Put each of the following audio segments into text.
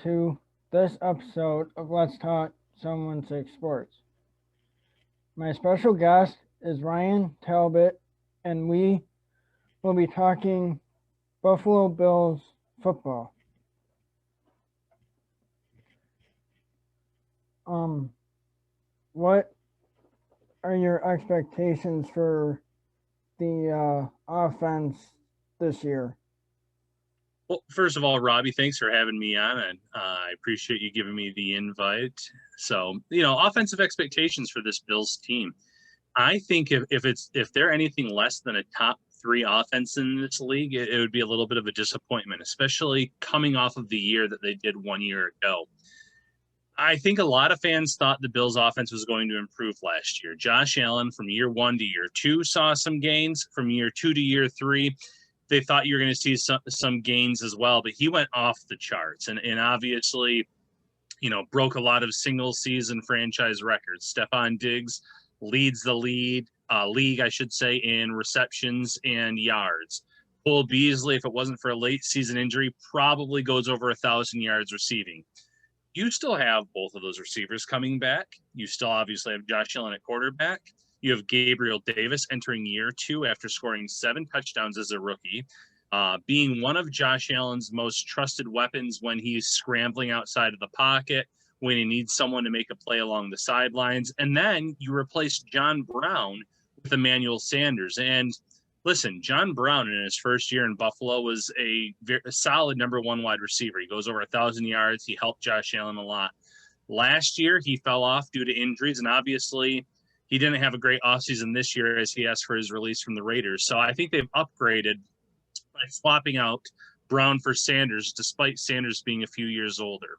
to this episode of Let's Talk Someone Six Sports. My special guest is Ryan Talbot, and we will be talking Buffalo Bills football. Um, what are your expectations for the offense this year? Well, first of all, Robby, thanks for having me on, and I appreciate you giving me the invite. So, offensive expectations for this Bills team. I think if they're anything less than a top three offense in this league, it would be a little bit of a disappointment, especially coming off of the year that they did 1 year ago. I think a lot of fans thought the Bills' offense was going to improve last year. Josh Allen, from year 1 to year 2, saw some gains. From year 2 to year 3, they thought you were going to see some gains as well, but he went off the charts and obviously, broke a lot of single season franchise records. Stephon Diggs leads the league, I should say, in receptions and yards. Cole Beasley, if it wasn't for a late season injury, probably goes over 1,000 yards receiving. You still have both of those receivers coming back. You still obviously have Josh Allen at quarterback. You have Gabriel Davis entering year 2 after scoring 7 touchdowns as a rookie, being one of Josh Allen's most trusted weapons when he's scrambling outside of the pocket, when he needs someone to make a play along the sidelines. And then you replace John Brown with Emmanuel Sanders. And listen, John Brown in his first year in Buffalo was a solid number 1 wide receiver. He goes over 1,000 yards. He helped Josh Allen a lot. Last year, he fell off due to injuries, and obviously he didn't have a great offseason this year as he asked for his release from the Raiders. So I think they've upgraded by swapping out Brown for Sanders, despite Sanders being a few years older.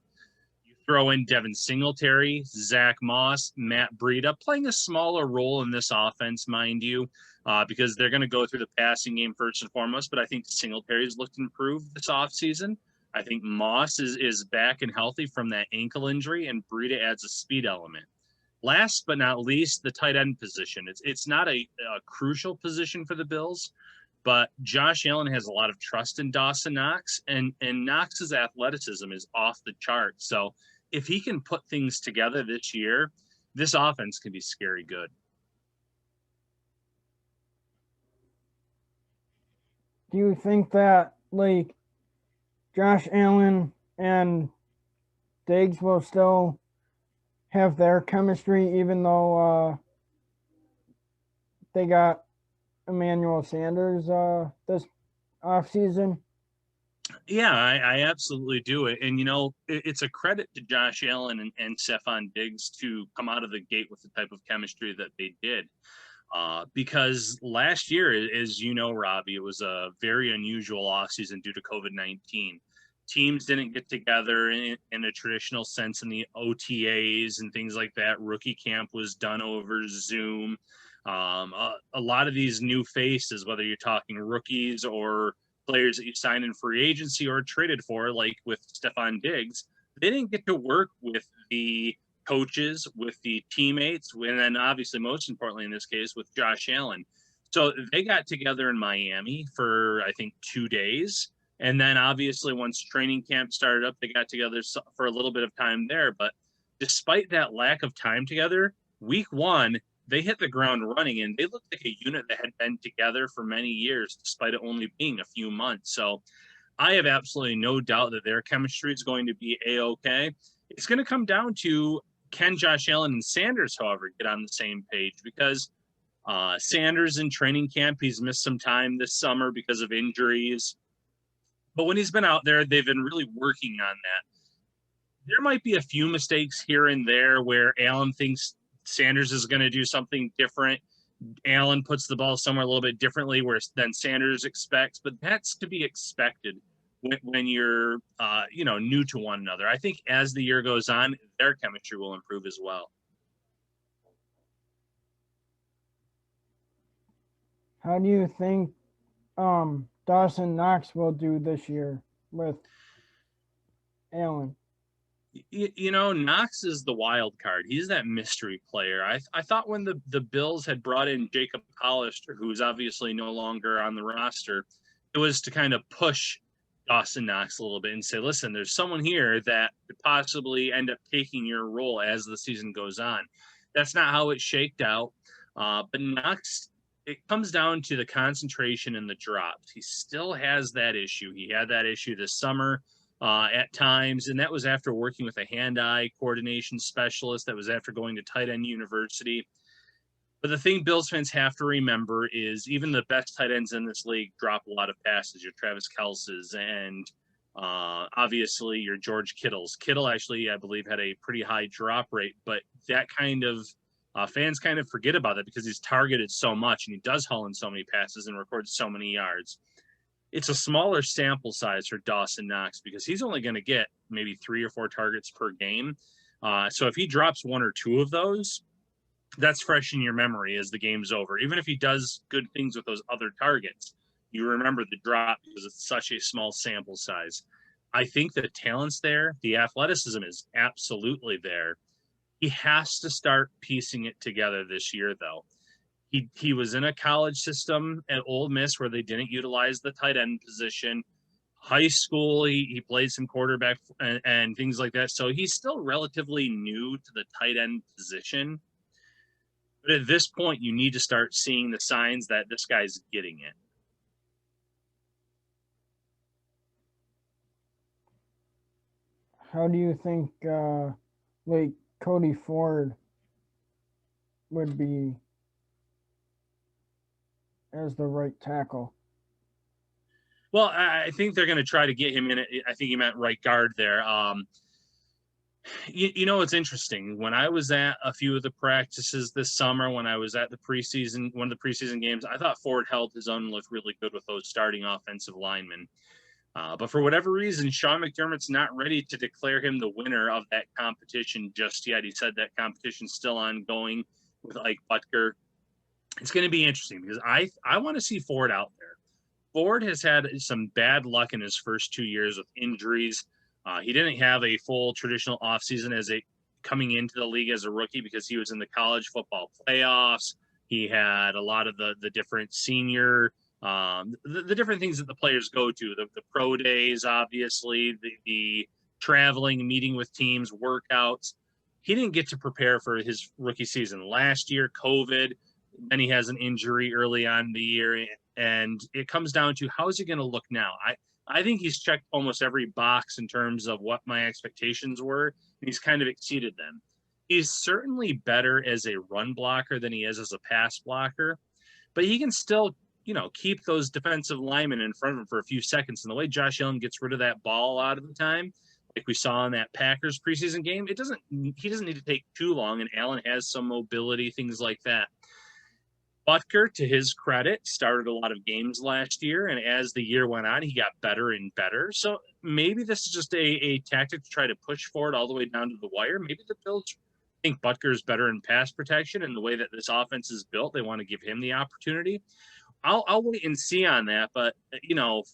You throw in Devin Singletary, Zach Moss, Matt Breida, playing a smaller role in this offense, mind you, because they're going to go through the passing game first and foremost. But I think Singletary's looked improved this offseason. I think Moss is back and healthy from that ankle injury, and Breida adds a speed element. Last but not least, the tight end position. It's not a crucial position for the Bills, but Josh Allen has a lot of trust in Dawson Knox, and Knox's athleticism is off the chart. So if he can put things together this year, this offense can be scary good. Do you think that Josh Allen and Diggs will still have their chemistry even though they got Emmanuel Sanders this offseason? Yeah, I absolutely do it. And, it's a credit to Josh Allen and Stephon Diggs to come out of the gate with the type of chemistry that they did. Because last year, as you know, Robby, it was a very unusual offseason due to COVID-19. Teams didn't get together in a traditional sense in the OTAs and things like that. Rookie camp was done over Zoom. A lot of these new faces, whether you're talking rookies or players that you sign in free agency or traded for, like with Stephon Diggs, they didn't get to work with the coaches, with the teammates, and then obviously most importantly in this case with Josh Allen. So they got together in Miami for, I think, 2 days. And then obviously once training camp started up, they got together for a little bit of time there. But despite that lack of time together, week 1, they hit the ground running, and they looked like a unit that had been together for many years, despite it only being a few months. So I have absolutely no doubt that their chemistry is going to be A-OK. It's going to come down to, can Josh Allen and Sanders, however, get on the same page? Because Sanders in training camp, he's missed some time this summer because of injuries. But when he's been out there, they've been really working on that. There might be a few mistakes here and there where Allen thinks Sanders is going to do something different. Allen puts the ball somewhere a little bit differently than Sanders expects, but that's to be expected when you're, new to one another. I think as the year goes on, their chemistry will improve as well. How do you think Dawson Knox will do this year with Allen? Knox is the wild card. He's that mystery player. I thought when the Bills had brought in Jacob Hollister, who's obviously no longer on the roster, it was to kind of push Dawson Knox a little bit and say, listen, there's someone here that could possibly end up taking your role as the season goes on. That's not how it shaked out. But Knox, it comes down to the concentration and the drops. He still has that issue. He had that issue this summer at times, and that was after working with a hand-eye coordination specialist. That was after going to tight end university. But the thing Bills fans have to remember is even the best tight ends in this league drop a lot of passes. Your Travis Kelce's and obviously your George Kittle's. Kittle actually, I believe, had a pretty high drop rate, but that kind of fans kind of forget about that because he's targeted so much and he does haul in so many passes and records so many yards. It's a smaller sample size for Dawson Knox because he's only going to get maybe 3 or 4 targets per game. So if he drops 1 or 2 of those, that's fresh in your memory as the game's over. Even if he does good things with those other targets, you remember the drop because it's such a small sample size. I think the talent's there. The athleticism is absolutely there. He has to start piecing it together this year, though. He was in a college system at Ole Miss where they didn't utilize the tight end position. High school, he played some quarterback and things like that. So he's still relatively new to the tight end position. But at this point, you need to start seeing the signs that this guy's getting it. How do you think like Cody Ford would be as the right tackle? Well, I think they're going to try to get him in. I think he meant right guard there. You know, it's interesting. When I was at a few of the practices this summer, when I was at the preseason, one of the preseason games, I thought Ford held his own, looked really good with those starting offensive linemen. But for whatever reason, Sean McDermott's not ready to declare him the winner of that competition just yet. He said that competition's still ongoing with Ike Butker. It's going to be interesting because I want to see Ford out there. Ford has had some bad luck in his first 2 years with injuries. He didn't have a full traditional offseason as a coming into the league as a rookie because he was in the college football playoffs. He had a lot of the different senior, the different things that the players go to, the pro days, obviously, the traveling, meeting with teams, workouts. He didn't get to prepare for his rookie season last year, COVID. Then he has an injury early on in the year. And it comes down to how is he going to look now? I think he's checked almost every box in terms of what my expectations were, and he's kind of exceeded them. He's certainly better as a run blocker than he is as a pass blocker, but he can still, keep those defensive linemen in front of him for a few seconds. And the way Josh Allen gets rid of that ball a lot of the time, like we saw in that Packers preseason game, he doesn't need to take too long, and Allen has some mobility, things like that. Butker, to his credit, started a lot of games last year, and as the year went on, he got better and better. So maybe this is just a tactic to try to push Ford all the way down to the wire. Maybe the Bills think Butker is better in pass protection, and the way that this offense is built, they want to give him the opportunity. I'll wait and see on that, but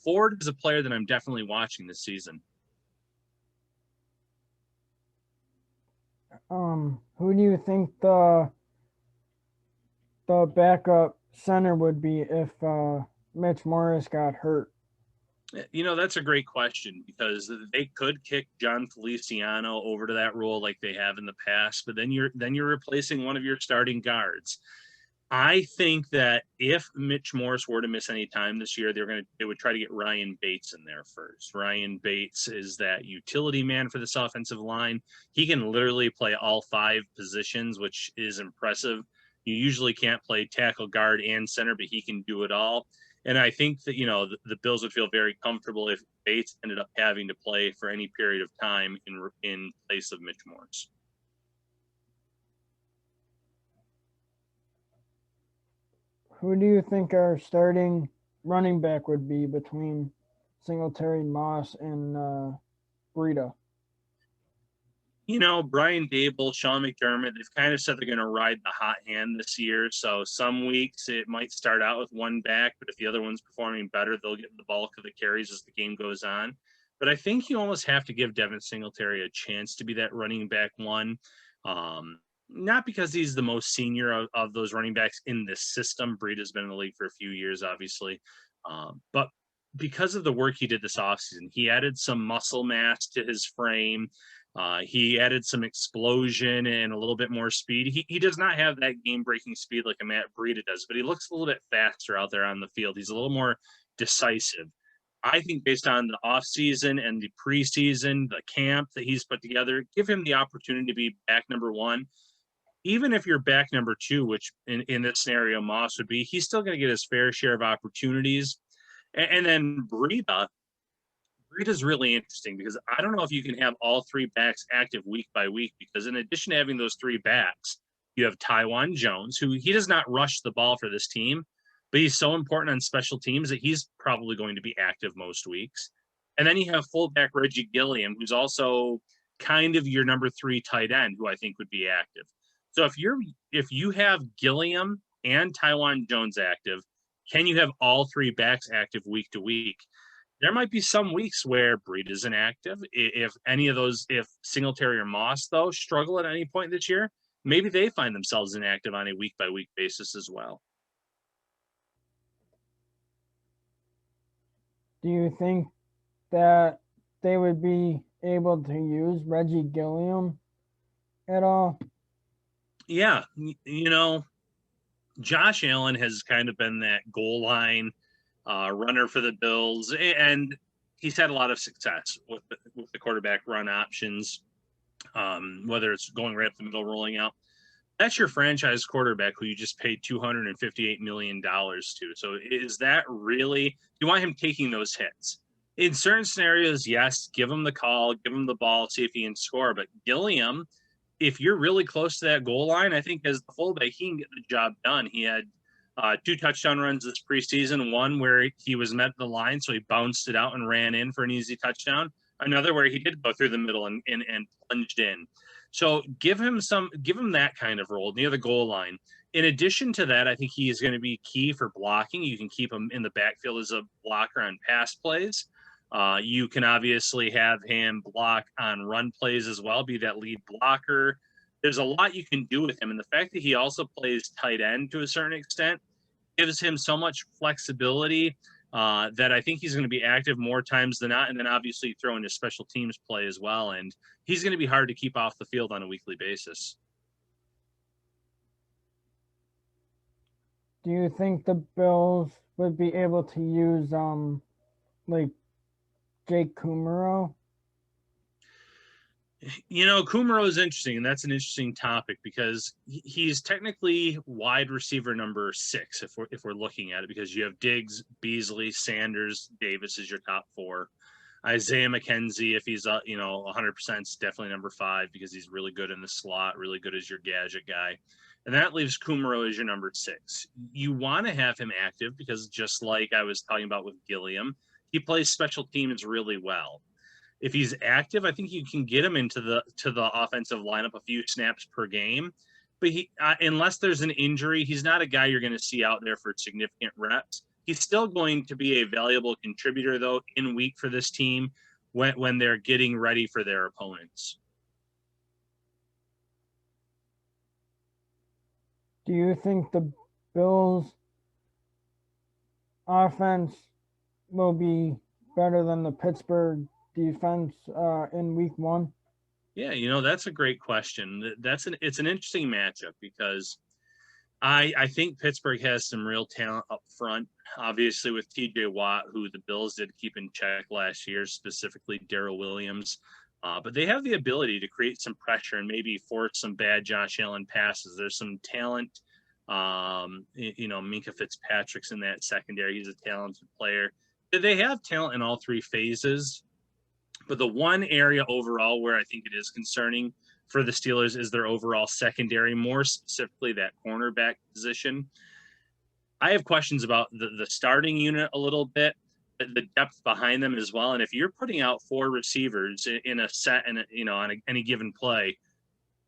Ford is a player that I'm definitely watching this season. Who do you think the backup center would be if Mitch Morris got hurt? That's a great question because they could kick John Feliciano over to that role like they have in the past, but then you're replacing one of your starting guards. I think that if Mitch Morris were to miss any time this year, they would try to get Ryan Bates in there first. Ryan Bates is that utility man for this offensive line. He can literally play all 5 positions, which is impressive. You usually can't play tackle, guard, and center, but he can do it all. And I think that, the Bills would feel very comfortable if Bates ended up having to play for any period of time in place of Mitch Morris. Who do you think our starting running back would be between Singletary, Moss, and Breida? Brian Dable, Sean McDermott, they've kind of said they're going to ride the hot hand this year. So some weeks it might start out with one back, but if the other one's performing better, they'll get the bulk of the carries as the game goes on. But I think you almost have to give Devin Singletary a chance to be that running back one. Not because he's the most senior of those running backs in this system. Breida's been in the league for a few years, obviously. But because of the work he did this offseason, he added some muscle mass to his frame. He added some explosion and a little bit more speed. He does not have that game-breaking speed like a Matt Breida does, but he looks a little bit faster out there on the field. He's a little more decisive. I think based on the offseason and the preseason, the camp that he's put together, give him the opportunity to be back number one. Even if you're back number two, which in this scenario Moss would be, he's still going to get his fair share of opportunities. And then Breida is really interesting because I don't know if you can have all three backs active week by week, because in addition to having those three backs, you have Taiwan Jones, who he does not rush the ball for this team, but he's so important on special teams that he's probably going to be active most weeks. And then you have fullback Reggie Gilliam, who's also kind of your number three tight end, who I think would be active. So if you have Gilliam and Taiwan Jones active, can you have all three backs active week to week? There might be some weeks where Breida isn't active. If any of those, if Singletary or Moss, though, struggle at any point this year, maybe they find themselves inactive on a week-by-week basis as well. Do you think that they would be able to use Reggie Gilliam at all? Yeah, Josh Allen has kind of been that goal line runner for the Bills, and he's had a lot of success with the quarterback run options, whether it's going right up the middle, rolling out. That's your franchise quarterback who you just paid $258 million to. So is that really, you want him taking those hits? In certain scenarios, yes, give him the call, give him the ball, see if he can score. But Gilliam, if you're really close to that goal line, I think as the fullback, he can get the job done. He had 2 touchdown runs this preseason, one where he was met at the line, so he bounced it out and ran in for an easy touchdown. Another where he did go through the middle and plunged in. So give him that kind of role near the goal line. In addition to that, I think he is going to be key for blocking. You can keep him in the backfield as a blocker on pass plays. You can obviously have him block on run plays as well, be that lead blocker. There's a lot you can do with him. And the fact that he also plays tight end to a certain extent gives him so much flexibility that I think he's going to be active more times than not. And then obviously throw in his special teams play as well. And he's going to be hard to keep off the field on a weekly basis. Do you think the Bills would be able to use like Jake Kumerow? Kumerow is interesting, and that's an interesting topic because he's technically wide receiver number 6 if we're looking at it, because you have Diggs, Beasley, Sanders, Davis is your top 4. Isaiah McKenzie, if he's 100%, is definitely number 5 because he's really good in the slot, really good as your gadget guy. And that leaves Kumerow as your number 6. You want to have him active because just like I was talking about with Gilliam, he plays special teams really well. If he's active, I think you can get him into the offensive lineup a few snaps per game. But unless there's an injury, he's not a guy you're going to see out there for significant reps. He's still going to be a valuable contributor, though, in week for this team when they're getting ready for their opponents. Do you think the Bills' offense will be better than the Pittsburgh defense in week 1? Yeah, that's a great question. It's an interesting matchup because I think Pittsburgh has some real talent up front, obviously with TJ Watt, who the Bills did keep in check last year, specifically Darrell Williams. But they have the ability to create some pressure and maybe force some bad Josh Allen passes. There's some talent. Minkah Fitzpatrick's in that secondary. He's a talented player. They have talent in all 3 phases. But the one area overall where I think it is concerning for the Steelers is their overall secondary, more specifically that cornerback position. I have questions about the starting unit a little bit, the depth behind them as well. And if you're putting out 4 receivers in a set and on any given play,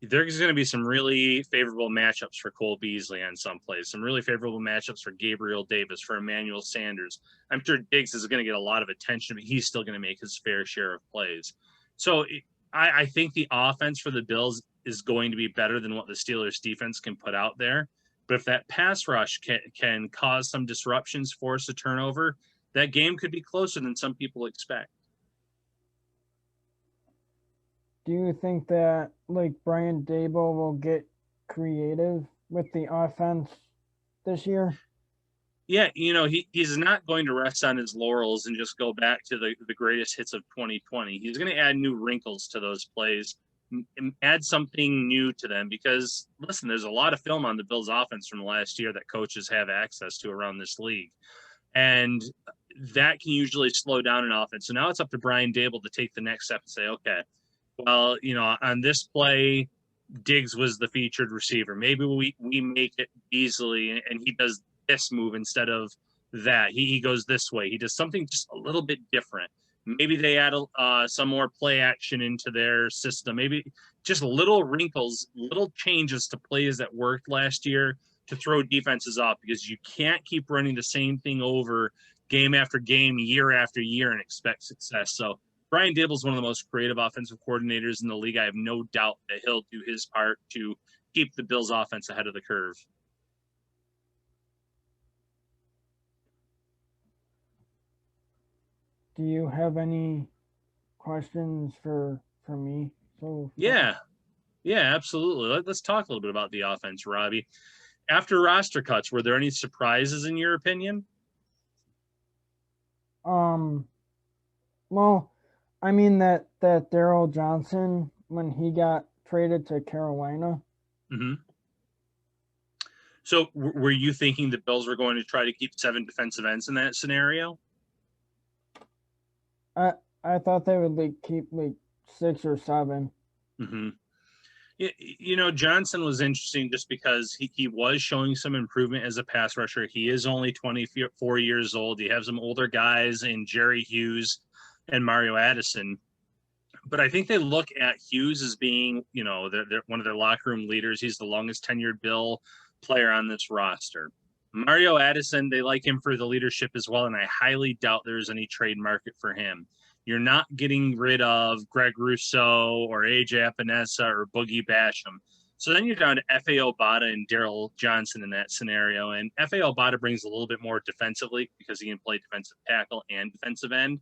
there's going to be some really favorable matchups for Cole Beasley on some plays, some really favorable matchups for Gabriel Davis, for Emmanuel Sanders. I'm sure Diggs is going to get a lot of attention, but he's still going to make his fair share of plays. So I think the offense for the Bills is going to be better than what the Steelers defense can put out there. But if that pass rush can cause some disruptions, force a turnover, that game could be closer than some people expect. Do you think that like Brian Dable will get creative with the offense this year? Yeah, he's not going to rest on his laurels and just go back to the greatest hits of 2020. He's going to add new wrinkles to those plays, add something new to them, because listen, there's a lot of film on the Bills offense from last year that coaches have access to around this league. And that can usually slow down an offense. So now it's up to Brian Dable to take the next step and say, okay, well, on this play, Diggs was the featured receiver. Maybe we make it Beasley and he does this move instead of that. He goes this way. He does something just a little bit different. Maybe they add some more play action into their system. Maybe just little wrinkles, little changes to plays that worked last year to throw defenses off, because you can't keep running the same thing over game after game, year after year, and expect success. So Brian Dable is one of the most creative offensive coordinators in the league. I have no doubt that he'll do his part to keep the Bills offense ahead of the curve. Do you have any questions for me? So Yeah, absolutely. Let's talk a little bit about the offense, Robby. After roster cuts, were there any surprises in your opinion? Well, I mean that Daryl Johnson, when he got traded to Carolina. Mm-hmm. So were you thinking the Bills were going to try to keep 7 defensive ends in that scenario? I thought they would keep 6 or 7. Mm-hmm. Johnson was interesting just because he was showing some improvement as a pass rusher. He is only 24 years old. You have some older guys in Jerry Hughes and Mario Addison. But I think they look at Hughes as being, they're one of their locker room leaders. He's the longest tenured Bill player on this roster. Mario Addison, they like him for the leadership as well, and I highly doubt there's any trade market for him. You're not getting rid of Greg Rousseau or AJ Epinesa or Boogie Basham. So then you're down to F.A. Obata and Daryl Johnson in that scenario. And F.A. Obata brings a little bit more defensively because he can play defensive tackle and defensive end.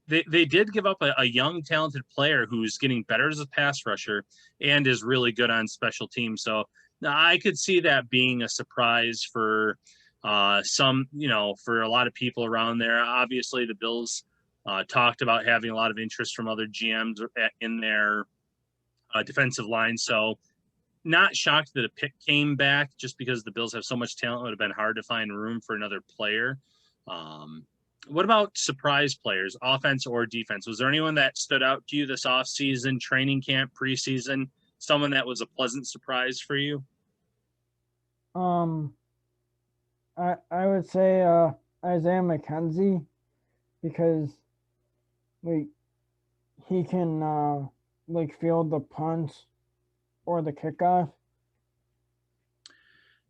They did give up a young, talented player who's getting better as a pass rusher and is really good on special teams. So I could see that being a surprise for some, for a lot of people around there. Obviously, the Bills talked about having a lot of interest from other GMs in their defensive line. So not shocked that a pick came back, just because the Bills have so much talent. It would have been hard to find room for another player. What about surprise players, offense or defense? Was there anyone that stood out to you this offseason, training camp, preseason, someone that was a pleasant surprise for you? I would say Isaiah McKenzie, because he can field the punts or the kickoff.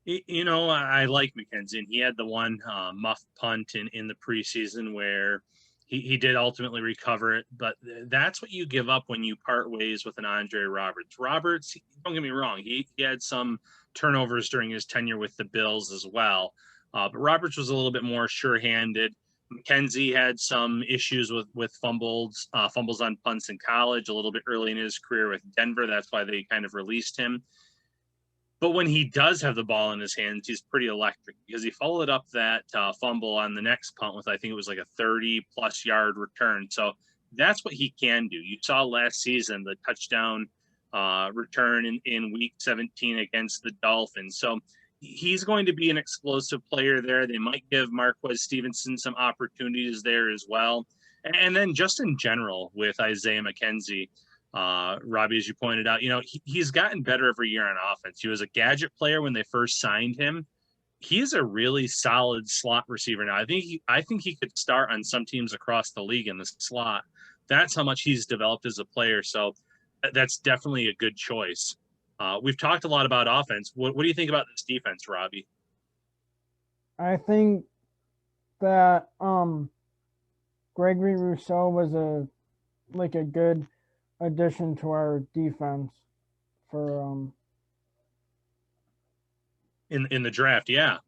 I like McKenzie, and he had the one muff punt in the preseason where he did ultimately recover it. But that's what you give up when you part ways with an Andre Roberts. Roberts, don't get me wrong, he had some turnovers during his tenure with the Bills as well. But Roberts was a little bit more sure-handed. McKenzie had some issues with fumbles on punts in college a little bit early in his career with Denver. That's why they kind of released him. But when he does have the ball in his hands, he's pretty electric, because he followed up that fumble on the next punt with, I think it was like a 30-plus yard return. So that's what he can do. You saw last season the touchdown return in Week 17 against the Dolphins. So he's going to be an explosive player there. They might give Marquez Stevenson some opportunities there as well. And then just in general with Isaiah McKenzie, Robby, as you pointed out, he's gotten better every year on offense. He was a gadget player when they first signed him. He is a really solid slot receiver now. I think he could start on some teams across the league in the slot. That's how much he's developed as a player. So that's definitely a good choice. We've talked a lot about offense. What do you think about this defense, Robby? I think that Gregory Rousseau was a good addition to our defense for in the draft. Yeah,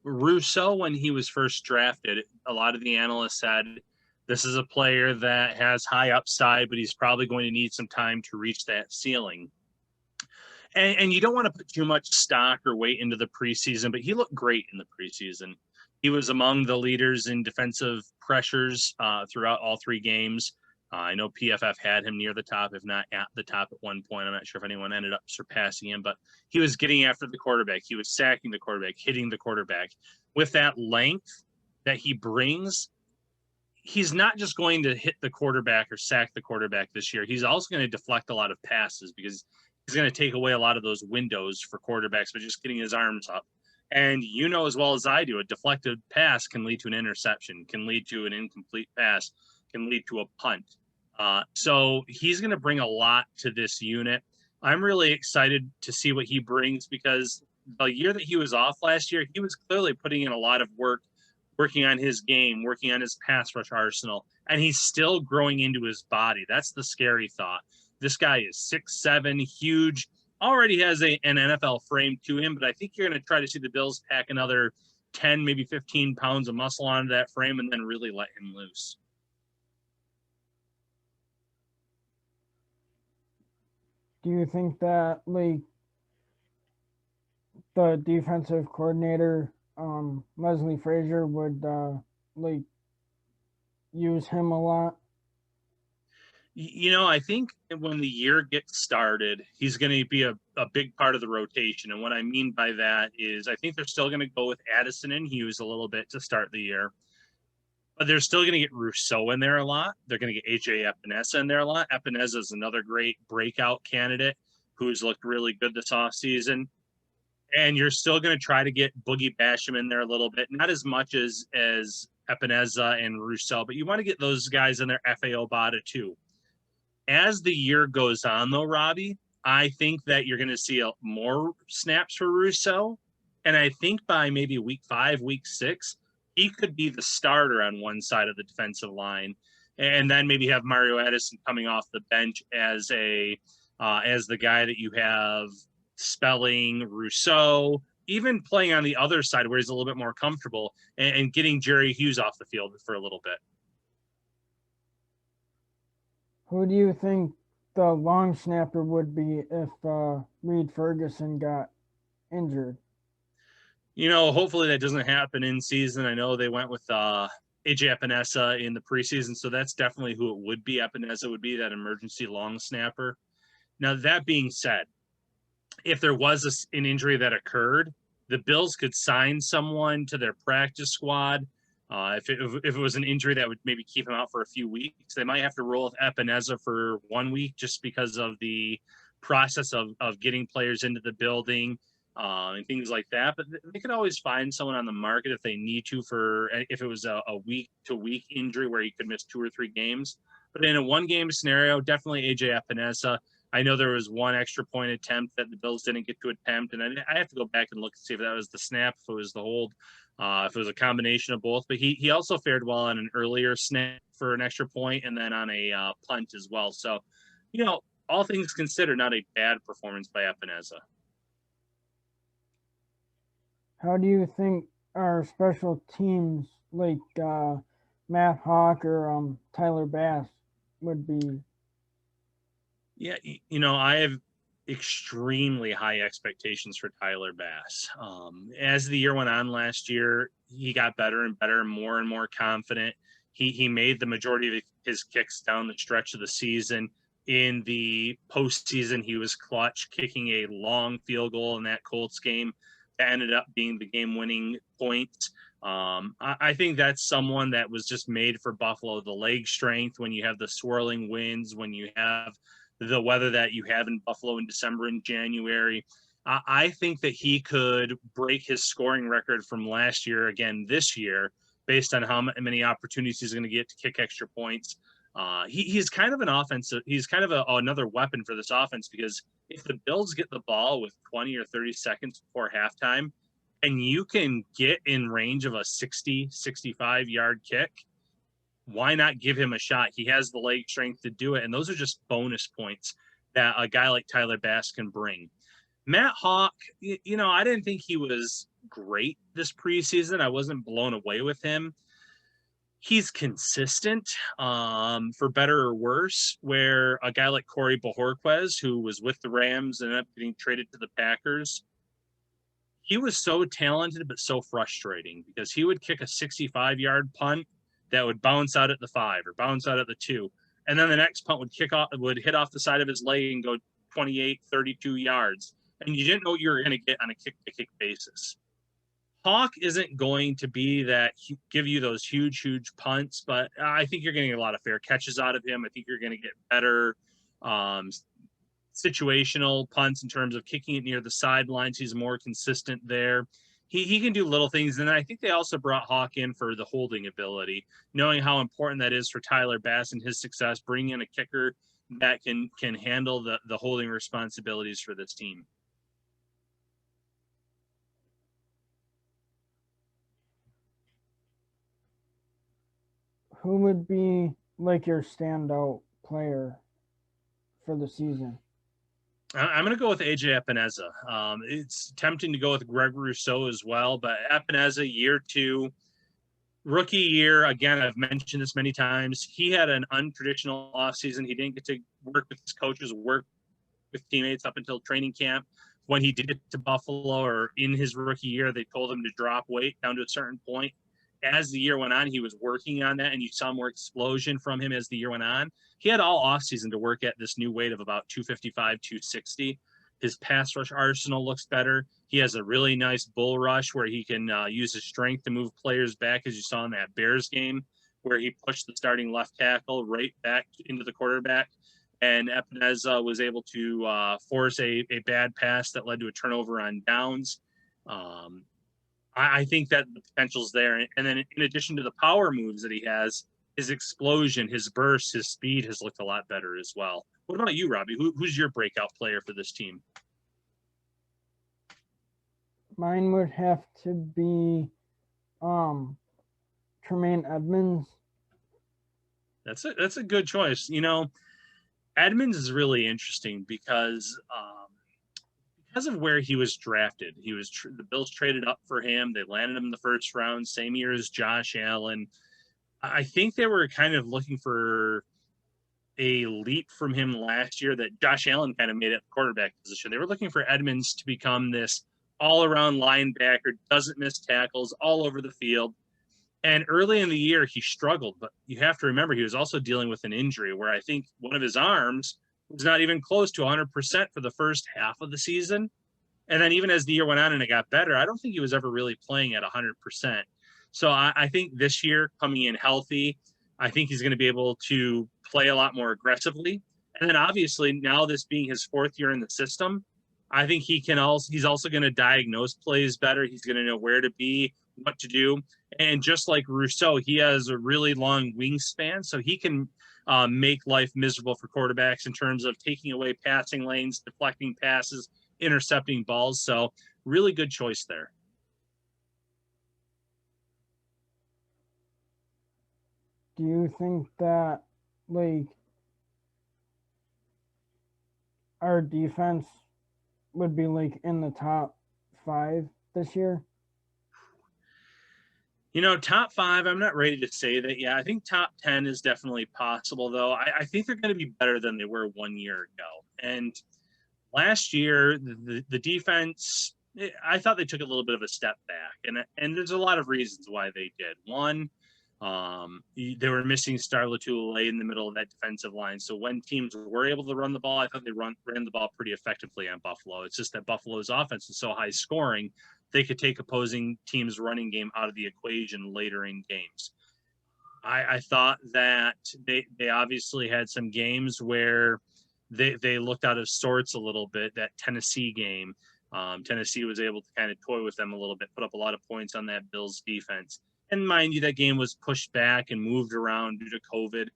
Rousseau, when he was first drafted, a lot of the analysts said this is a player that has high upside, but he's probably going to need some time to reach that ceiling. And you don't want to put too much stock or weight into the preseason, but he looked great in the preseason. He was among the leaders in defensive pressures throughout all 3 games. I know PFF had him near the top, if not at the top at one point. I'm not sure if anyone ended up surpassing him, but he was getting after the quarterback. He was sacking the quarterback, hitting the quarterback. With that length that he brings, he's not just going to hit the quarterback or sack the quarterback this year. He's also going to deflect a lot of passes because he's going to take away a lot of those windows for quarterbacks by just getting his arms up. And you know as well as I do, a deflected pass can lead to an interception, can lead to an incomplete pass, can lead to a punt. So he's going to bring a lot to this unit. I'm really excited to see what he brings because the year that he was off last year, he was clearly putting in a lot of work, working on his game, working on his pass rush arsenal, and he's still growing into his body. That's the scary thought. This guy is 6'7", huge, already has an NFL frame to him, but I think you're going to try to see the Bills pack another 10, maybe 15 pounds of muscle onto that frame and then really let him loose. Do you think that like the defensive coordinator Leslie Frazier would like use him a lot? You know, I think when the year gets started, he's going to be a big part of the rotation. And what I mean by that is I think they're still going to go with Addison and Hughes a little bit to start the year. But they're still going to get Rousseau in there a lot. They're going to get AJ Epinesa in there a lot. Epinesa is another great breakout candidate who's looked really good this offseason. And you're still going to try to get Boogie Basham in there a little bit, not as much as Epinesa and Rousseau, but you want to get those guys in there, FAO Bada too. As the year goes on, though, Robby, I think that you're going to see more snaps for Rousseau. And I think by maybe week 5, week 6, he could be the starter on one side of the defensive line. And then maybe have Mario Addison coming off the bench as the guy that you have spelling Rousseau, even playing on the other side where he's a little bit more comfortable and getting Jerry Hughes off the field for a little bit. Who do you think the long snapper would be if Reed Ferguson got injured? You know, hopefully that doesn't happen in season. I know they went with AJ Epinesa in the preseason, so that's definitely who it would be. Epinesa would be that emergency long snapper. Now, that being said, if there was an injury that occurred, the Bills could sign someone to their practice squad. If it was an injury that would maybe keep him out for a few weeks, they might have to roll with Epinesa for 1 week just because of the process of getting players into the building and things like that. But they could always find someone on the market if they need to if it was a week-to-week injury where he could miss 2 or 3 games. But in a 1-game scenario, definitely AJ Epinesa. I know there was 1 extra point attempt that the Bills didn't get to attempt, and I have to go back and look and see if that was the snap, if it was the hold, if it was a combination of both. But he also fared well on an earlier snap for an extra point and then on a punt as well. So, you know, all things considered, not a bad performance by Epinesa. How do you think our special teams like Matt Hawk or Tyler Bass would be? Yeah, you know, I have extremely high expectations for Tyler Bass. As the year went on last year, he got better and better, more and more confident. He made the majority of his kicks down the stretch of the season. In the postseason, he was clutch, kicking a long field goal in that Colts game that ended up being the game-winning point. I think that's someone that was just made for Buffalo. The leg strength, when you have the swirling winds, when you have the weather that you have in Buffalo in December and January. I think that he could break his scoring record from last year again this year based on how many opportunities he's going to get to kick extra points. He's kind of an offensive. He's kind of another weapon for this offense because if the Bills get the ball with 20 or 30 seconds before halftime and you can get in range of a 60, 65-yard kick, why not give him a shot? He has the leg strength to do it. And those are just bonus points that a guy like Tyler Bass can bring. Matt Hawk, you know, I didn't think he was great this preseason. I wasn't blown away with him. He's consistent, for better or worse, where a guy like Corey Bojorquez, who was with the Rams and ended up getting traded to the Packers, he was so talented but so frustrating because he would kick a 65-yard punt that would bounce out at the 5 or bounce out at the 2, and then the next punt would hit off the side of his leg and go 28, 32 yards, and you didn't know what you were going to get on a kick-to-kick basis. Hawk isn't going to be that give you those huge punts, but I think you're getting a lot of fair catches out of him. I think you're going to get better situational punts in terms of kicking it near the sidelines. He's more consistent there. He can do little things. And I think they also brought Hawk in for the holding ability, knowing how important that is for Tyler Bass and his success, bringing in a kicker that can handle the holding responsibilities for this team. Who would be like your standout player for the season? I'm going to go with AJ Epineza. It's tempting to go with Greg Rousseau as well, but Epineza, year 2, rookie year. Again, I've mentioned this many times. He had an untraditional offseason. He didn't get to work with his coaches, work with teammates up until training camp. When he did get to Buffalo, or in his rookie year, they told him to drop weight down to a certain point. As the year went on, he was working on that, and you saw more explosion from him as the year went on. He had all offseason to work at this new weight of about 255, 260. His pass rush arsenal looks better. He has a really nice bull rush where he can use his strength to move players back, as you saw in that Bears game, where he pushed the starting left tackle right back into the quarterback. And Epineza was able to force a bad pass that led to a turnover on downs. I think that the potential's there. And then in addition to the power moves that he has, his explosion, his burst, his speed has looked a lot better as well. What about you, Robby? Who's your breakout player for this team? Mine would have to be Tremaine Edmonds. That's a good choice. You know, Edmonds is really interesting because of where he was drafted. The Bills traded up for him. They landed him in the first round, same year as Josh Allen. I think they were kind of looking for a leap from him last year that Josh Allen kind of made at the quarterback position. They were looking for Edmonds to become this all-around linebacker, doesn't miss tackles all over the field. And early in the year, he struggled, but you have to remember he was also dealing with an injury where I think one of his arms was not even close to 100% for the first half of the season. And then even as the year went on and it got better, I don't think he was ever really playing at 100%. So I think this year, coming in healthy, I think he's going to be able to play a lot more aggressively. And then obviously now this being his 4th year in the system, I think he's also going to diagnose plays better. He's going to know where to be, what to do. And just like Rousseau, he has a really long wingspan, so he can make life miserable for quarterbacks in terms of taking away passing lanes, deflecting passes, intercepting balls. So really good choice there. Do you think that like our defense would be like in the top 5 this year? You know, top 5, I'm not ready to say that. Yeah, I think top 10 is definitely possible, though. I think they're going to be better than they were 1 year ago. And last year, the defense, I thought they took a little bit of a step back. And there's a lot of reasons why they did. One, they were missing Star Latulippe in the middle of that defensive line. So when teams were able to run the ball, I thought they ran the ball pretty effectively on Buffalo. It's just that Buffalo's offense is so high scoring, they could take opposing teams' running game out of the equation later in games. I thought that they obviously had some games where they looked out of sorts a little bit. That Tennessee game, Tennessee was able to kind of toy with them a little bit, put up a lot of points on that Bills defense. And mind you, that game was pushed back and moved around due to COVID,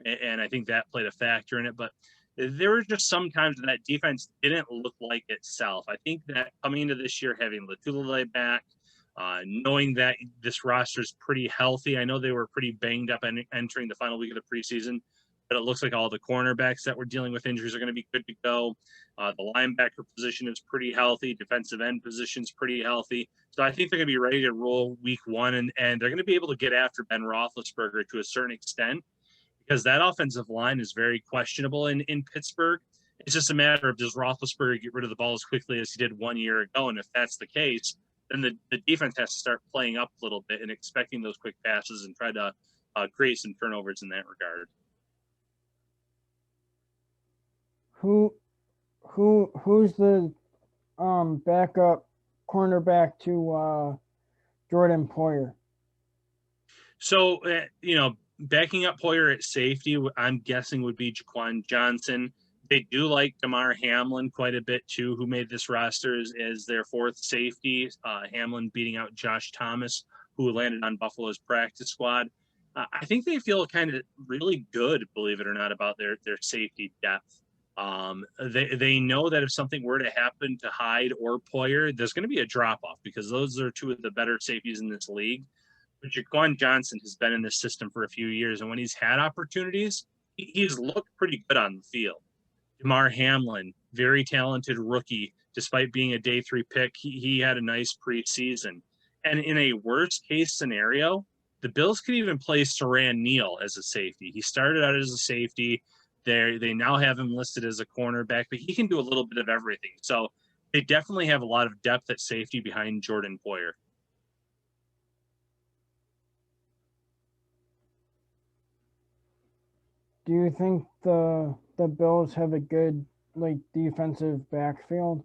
and I think that played a factor in it. But there were just some times that defense didn't look like itself. I think that coming into this year, having Latulippe back, knowing that this roster is pretty healthy. I know they were pretty banged up entering the final week of the preseason, but it looks like all the cornerbacks that were dealing with injuries are going to be good to go. The linebacker position is pretty healthy. Defensive end position is pretty healthy. So I think they're going to be ready to roll week one, and they're going to be able to get after Ben Roethlisberger to a certain extent, because that offensive line is very questionable in Pittsburgh. It's just a matter of, does Roethlisberger get rid of the ball as quickly as he did 1 year ago? And if that's the case, then the defense has to start playing up a little bit and expecting those quick passes and try to create some turnovers in that regard. Who's the backup cornerback to Jordan Poyer? So, backing up Poyer at safety, I'm guessing would be Jaquan Johnson. They do like Damar Hamlin quite a bit too, who made this roster as their fourth safety. Hamlin beating out Josh Thomas, who landed on Buffalo's practice squad. I think they feel kind of really good, believe it or not, about their safety depth. They know that if something were to happen to Hyde or Poyer, there's going to be a drop off, because those are two of the better safeties in this league. But Jaquan Johnson has been in this system for a few years, and when he's had opportunities, he's looked pretty good on the field. Damar Hamlin, very talented rookie, despite being a day 3 pick, he had a nice preseason. And in a worst case scenario, the Bills could even play Saran Neal as a safety. He started out as a safety. They now have him listed as a cornerback, but he can do a little bit of everything. So they definitely have a lot of depth at safety behind Jordan Poyer. Do you think the Bills have a good defensive backfield?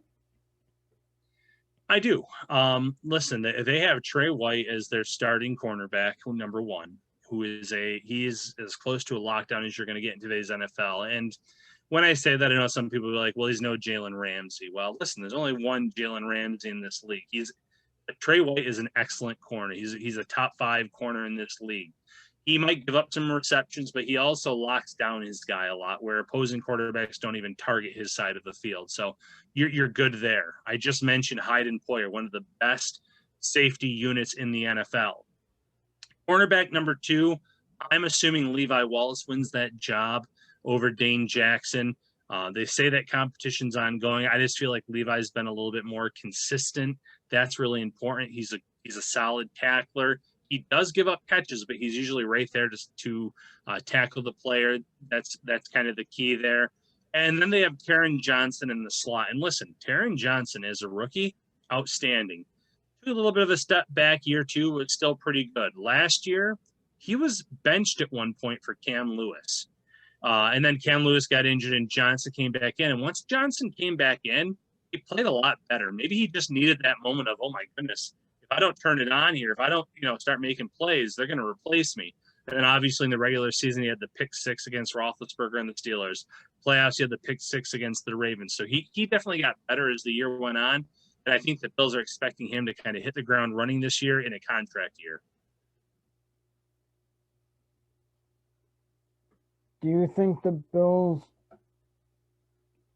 I do. Listen, they have Trey White as their starting cornerback, number 1, who is he is as close to a lockdown as you're going to get in today's NFL. And when I say that, I know some people will be like, well, he's no Jalen Ramsey. Well, listen, there's only one Jalen Ramsey in this league. Trey White is an excellent corner. He's a top 5 corner in this league. He might give up some receptions, but he also locks down his guy a lot, where opposing quarterbacks don't even target his side of the field. So you're good there. I just mentioned Hyde and Poyer, one of the best safety units in the NFL. Cornerback number 2, I'm assuming Levi Wallace wins that job over Dane Jackson. They say that competition's ongoing. I just feel like Levi's been a little bit more consistent. That's really important. He's a solid tackler. He does give up catches, but he's usually right there to tackle the player. That's kind of the key there. And then they have Taron Johnson in the slot. And listen, Taron Johnson as a rookie, outstanding. Took a little bit of a step back year 2, but still pretty good. Last year, he was benched at one point for Cam Lewis. And then Cam Lewis got injured and Johnson came back in. And once Johnson came back in, he played a lot better. Maybe he just needed that moment of, oh my goodness, if I don't turn it on here, if I don't, start making plays, they're going to replace me. And then obviously in the regular season, he had the pick 6 against Roethlisberger and the Steelers. Playoffs, he had the pick 6 against the Ravens. So he definitely got better as the year went on. And I think the Bills are expecting him to kind of hit the ground running this year in a contract year. Do you think the Bills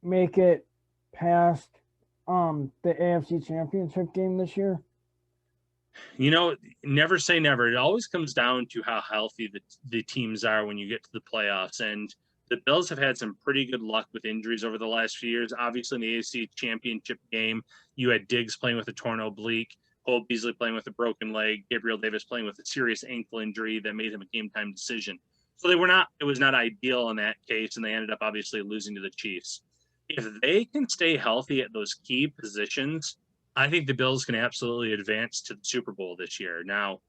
make it past the AFC Championship game this year? Never say never. It always comes down to how healthy the teams are when you get to the playoffs. And the Bills have had some pretty good luck with injuries over the last few years. Obviously, in the AFC Championship game, you had Diggs playing with a torn oblique, Cole Beasley playing with a broken leg, Gabriel Davis playing with a serious ankle injury that made him a game-time decision. So it was not ideal in that case, and they ended up obviously losing to the Chiefs. If they can stay healthy at those key positions, I think the Bills can absolutely advance to the Super Bowl this year. Now,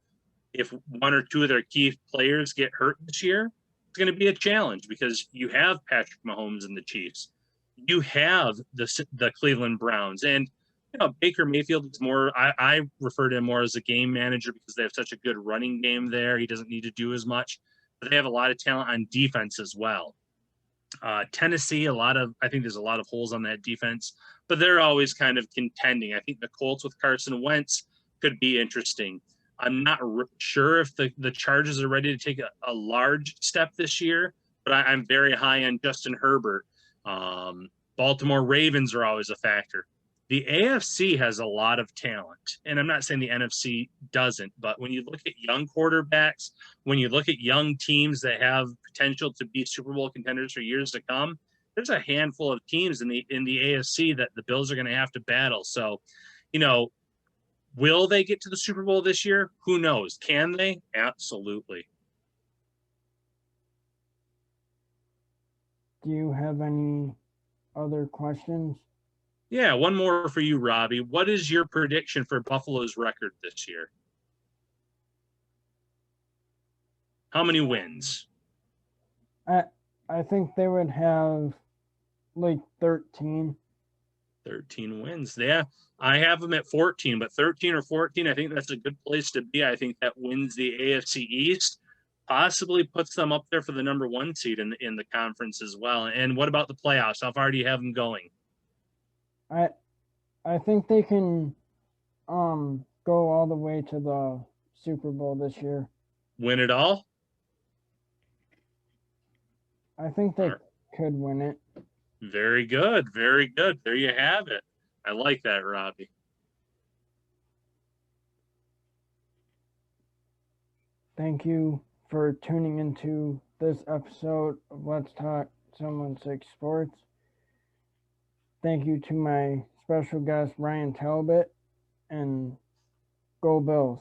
if 1 or 2 of their key players get hurt this year, it's going to be a challenge, because you have Patrick Mahomes and the Chiefs. You have the Cleveland Browns. And, Baker Mayfield is more, I refer to him more as a game manager, because they have such a good running game there. He doesn't need to do as much. But they have a lot of talent on defense as well. Tennessee, I think there's a lot of holes on that defense, but they're always kind of contending. I think the Colts with Carson Wentz could be interesting. I'm not sure if the Chargers are ready to take a large step this year, but I'm very high on Justin Herbert. Baltimore Ravens are always a factor. The AFC has a lot of talent, and I'm not saying the NFC doesn't, but when you look at young quarterbacks, when you look at young teams that have potential to be Super Bowl contenders for years to come, there's a handful of teams in the AFC that the Bills are going to have to battle. So, you know, will they get to the Super Bowl this year? Who knows? Can they? Absolutely. Do you have any other questions? Yeah, one more for you, Robby. What is your prediction for Buffalo's record this year? How many wins? I think they would have like 13. 13 wins. Yeah, I have them at 14, but 13 or 14, I think that's a good place to be. I think that wins the AFC East, possibly puts them up there for the number 1 seed in the conference as well. And what about the playoffs? How far do you have them going? I think they can go all the way to the Super Bowl this year. Win it all? I think they could win it. Very good. Very good. There you have it. I like that, Robby. Thank you for tuning into this episode of Let's Talk Someone Six Sports. Thank you to my special guest, Ryan Talbot, and go Bills.